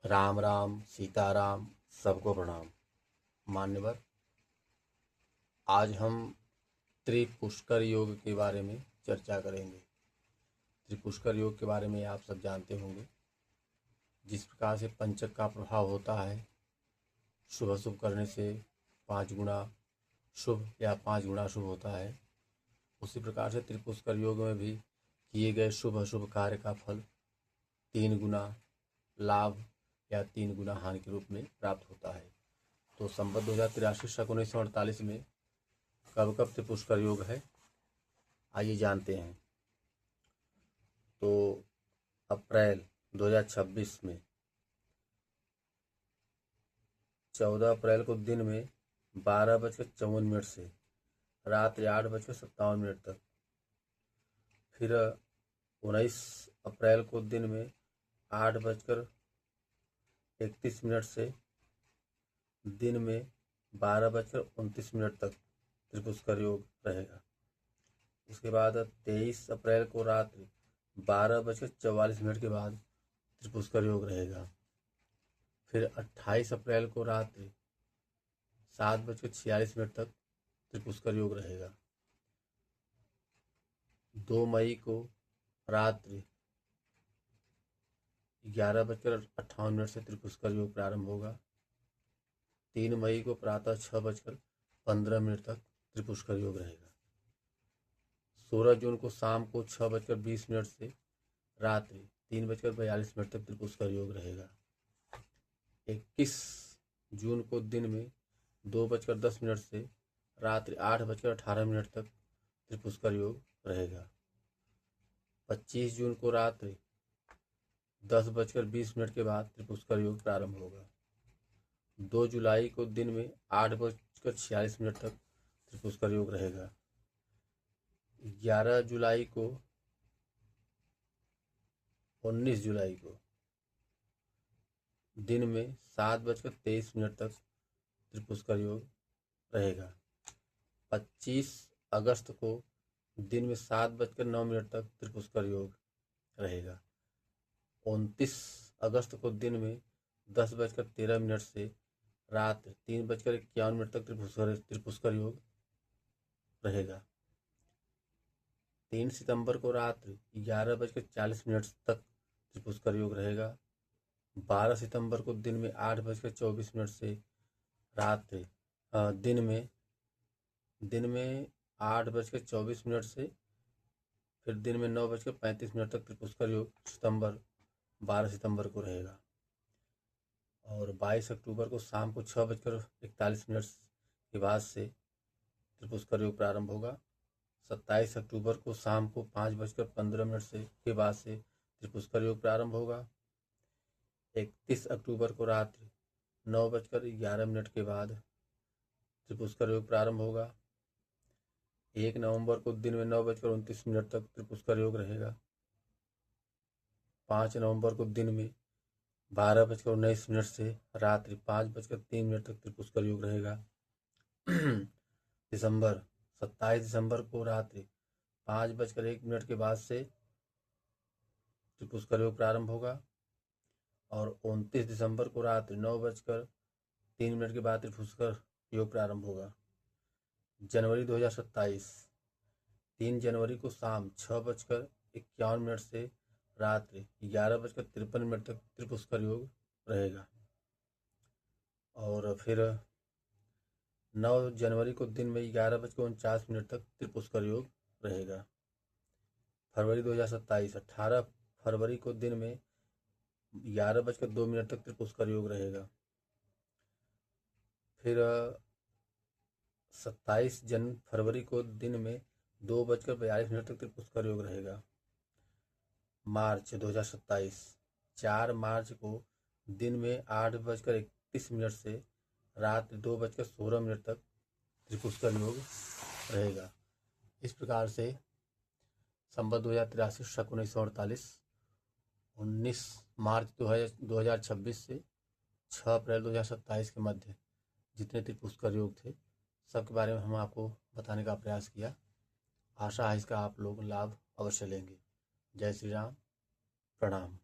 राम राम सीताराम, सबको प्रणाम। मान्यवर, आज हम त्रिपुष्कर योग के बारे में चर्चा करेंगे। त्रिपुष्कर योग के बारे में आप सब जानते होंगे। जिस प्रकार से पंचक का प्रभाव होता है, शुभ अशुभ करने से 5 गुना शुभ या 5 गुना शुभ होता है, उसी प्रकार से त्रिपुष्कर योग में भी किए गए शुभ अशुभ कार्य का फल 3 गुना लाभ या 3 गुना हानि के रूप में प्राप्त होता है। तो संवत 2083 शक 1948 में कब त्रिपुष्कर योग है, आइए जानते हैं। तो अप्रैल 2026 में 14 अप्रैल को दिन में 12:54 से रात्रि 8:57 तक, फिर 19 अप्रैल को दिन में 8:31 से दिन में 12:29 तक त्रिपुष्कर योग रहेगा। उसके बाद 23 अप्रैल को रात्रि 12:44 के बाद त्रिपुष्कर योग रहेगा। फिर 28 अप्रैल को रात्रि 7:46 तक त्रिपुष्कर योग रहेगा। 2 मई को रात्रि 11:58 से त्रिपुष्कर योग प्रारंभ होगा। 3 मई को प्रातः 6:15 तक त्रिपुष्कर योग रहेगा। 16 जून को शाम को 6:20 से रात्रि 3:42 तक त्रिपुष्कर योग रहेगा। 21 जून को दिन में 2:10 से रात्रि 8:18 तक त्रिपुष्कर योग रहेगा। 25 जून को रात्रि 10:20 के बाद त्रिपुष्कर योग प्रारंभ होगा। 2 जुलाई को दिन में 8:46 तक त्रिपुष्कर योग रहेगा। 11 जुलाई को 19 जुलाई को दिन में 7:23 तक त्रिपुष्कर योग रहेगा। 25 अगस्त को दिन में 7:09 तक त्रिपुष्कर योग रहेगा। 29 अगस्त को दिन में 10:13 से रात 3:51 तक त्रिपुष्कर योग रहेगा। 3 सितंबर को रात्रि 11:40 तक त्रिपुष्कर योग रहेगा। 12 सितंबर को दिन में 8:24 से रात्रि दिन में 8:24 से फिर दिन में 9:35 तक त्रिपुष्कर योग 12 सितंबर को रहेगा। और 22 अक्टूबर को शाम को 6:41 के बाद से त्रिपुष्कर योग प्रारंभ होगा। 27 अक्टूबर को शाम को 5:15 से के बाद से त्रिपुष्कर योग प्रारंभ होगा। 31 अक्टूबर को रात्रि 9:11 के बाद त्रिपुष्कर योग प्रारंभ होगा। 1 नवंबर को दिन में 9:29 तक त्रिपुष्कर योग रहेगा। 5 नवंबर को दिन में 12:19 से रात्रि 5:03 तक त्रिपुष्कर योग रहेगा। 27 दिसंबर को रात्रि 5:01 के बाद से त्रिपुष्कर योग प्रारंभ होगा। और 29 दिसंबर को रात्रि 9:03 के बाद त्रिपुष्कर योग प्रारंभ होगा। जनवरी 2027 3 जनवरी को शाम 6:51 से रात्रि 11:53 तक त्रिपुष्कर योग रहेगा। और फिर 9 जनवरी को दिन में 11:49 तक त्रिपुष्कर योग रहेगा। फरवरी 2027 18 फरवरी को दिन में 11:02 तक त्रिपुष्कर योग रहेगा। फिर 27 फरवरी को दिन में 2:42 तक त्रिपुष्कर योग रहेगा। मार्च 2027 4 मार्च को दिन में 8:31 से रात 2:16 तक त्रिपुष्कर योग रहेगा। इस प्रकार से संवत 2083 शक 1948 19 मार्च 2026 से 6 अप्रैल 2027 के मध्य जितने त्रिपुष्कर योग थे, सबके बारे में हम आपको बताने का प्रयास किया। आशा है इसका आप लोग लाभ अवश्य लेंगे। जय श्री राम, प्रणाम।